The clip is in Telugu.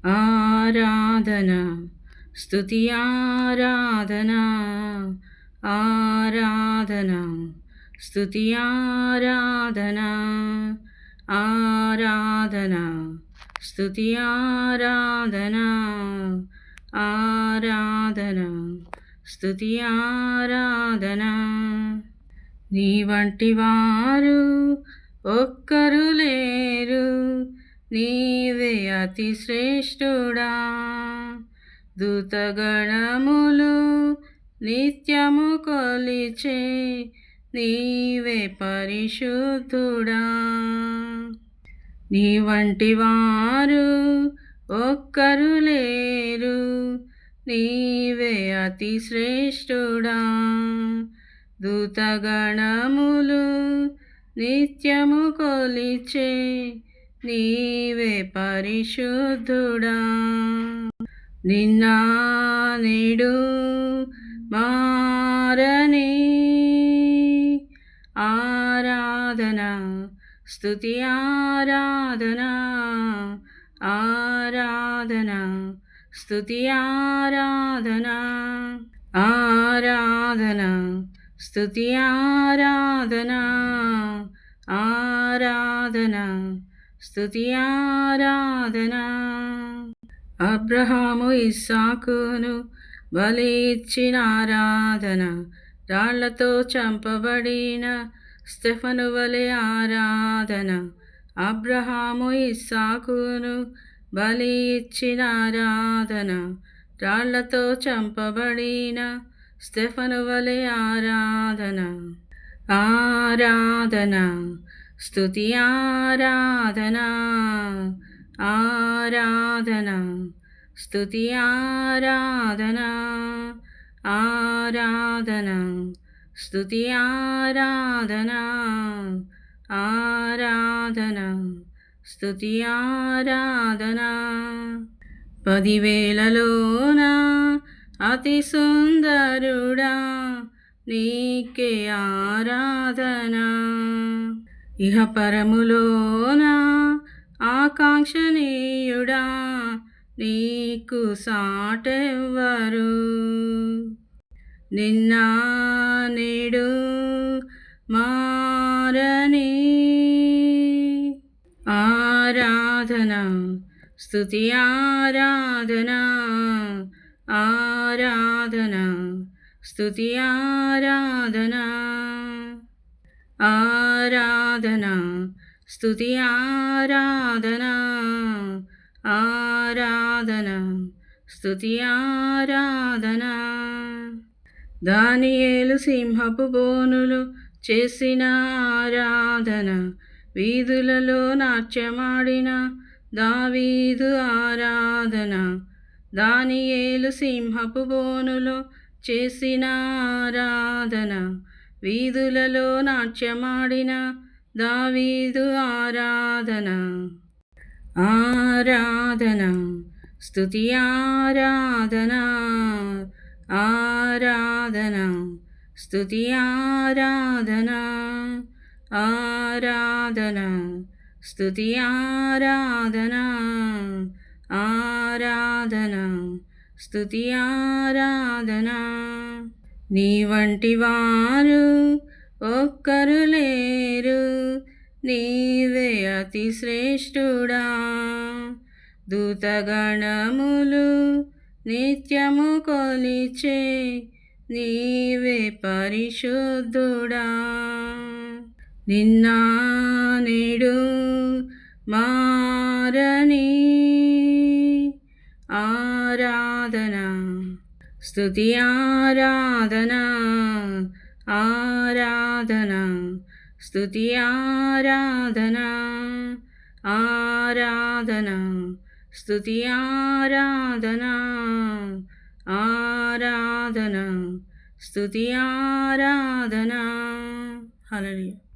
ఆరాధన స్తుతి ఆరాధన ఆరాధన స్తుతి ఆరాధన ఆరాధన స్తుతి ఆరాధన ఆరాధన స్తుతి ఆరాధన నీ వంటి వారు ఒక్కరు లేరు, నీవే అతి శ్రేష్ఠుడా. దూతగణములు నిత్యము కొలిచే నీవే పరిశుద్ధుడా. నీ వంటి వారు ఒక్కరు లేరు, నీవే అతి శ్రేష్ఠుడా. దూతగణములు నిత్యము కొలిచే నీవే పరిశుద్ధుడా. నిన్న నేడు మారని ఆరాధన స్తుతి ఆరాధన ఆరాధన స్తుతి ఆరాధన ఆరాధన స్తుతి ఆరాధన ఆరాధన స్తుతి ఆరాధన. అబ్రహాము ఇస్సాకును బలి ఇచ్చిన ఆరాధన, రాళ్లతో చంపబడిన స్తెఫను వలె ఆరాధన. అబ్రహాము ఇస్సాకును బలి ఇచ్చిన ఆరాధన, రాళ్లతో చంపబడిన స్తెఫను వలె ఆరాధన. ఆరాధన స్తుతి ఆరాధన ఆరాధన స్తుతి ఆరాధన ఆరాధన స్తుతి ఆరాధన ఆరాధన స్తుతి ఆరాధన. 10,000లోన అతి సుందరుడా నీకే ఆరాధన. ఇహ పరములోన ఆకాంక్షణీయుడా నీకు సాటెవ్వరు. నిన్న నేడు మారని ఆరాధన స్తుతి ఆరాధన ఆరాధన స్తుతి ఆరాధన ఆరాధన స్తుతి ఆరాధన ఆరాధన స్తుతి ఆరాధన. దానియేలు సింహపు బోనులు చేసిన ఆరాధన, వీధులలో నాట్యమాడిన దావీదు ఆరాధన. దానియేలు సింహపు బోనులు చేసిన ఆరాధన, వీధులలో నాట్యమాడిన దావీదు ఆరాధన. ఆరాధన స్తుతి ఆరాధన ఆరాధన స్తుతి ఆరాధన ఆరాధన స్తుతి ఆరాధన ఆరాధన స్తుతి ఆరాధన. నీ వంటి వారు ఒక్కరు లేరు, నీవే అతి శ్రేష్ఠుడా. దూతగణములు నిత్యము కొలిచే నీవే పరిశుద్ధుడా. నిన్న నేడు మారని ఆరాధన స్తుతి ఆరాధన ఆరాధన స్తుతి ఆరాధన ఆరాధన స్తుతి ఆరాధన ఆరాధన స్తుతి ఆరాధన. హల్లెలూయా.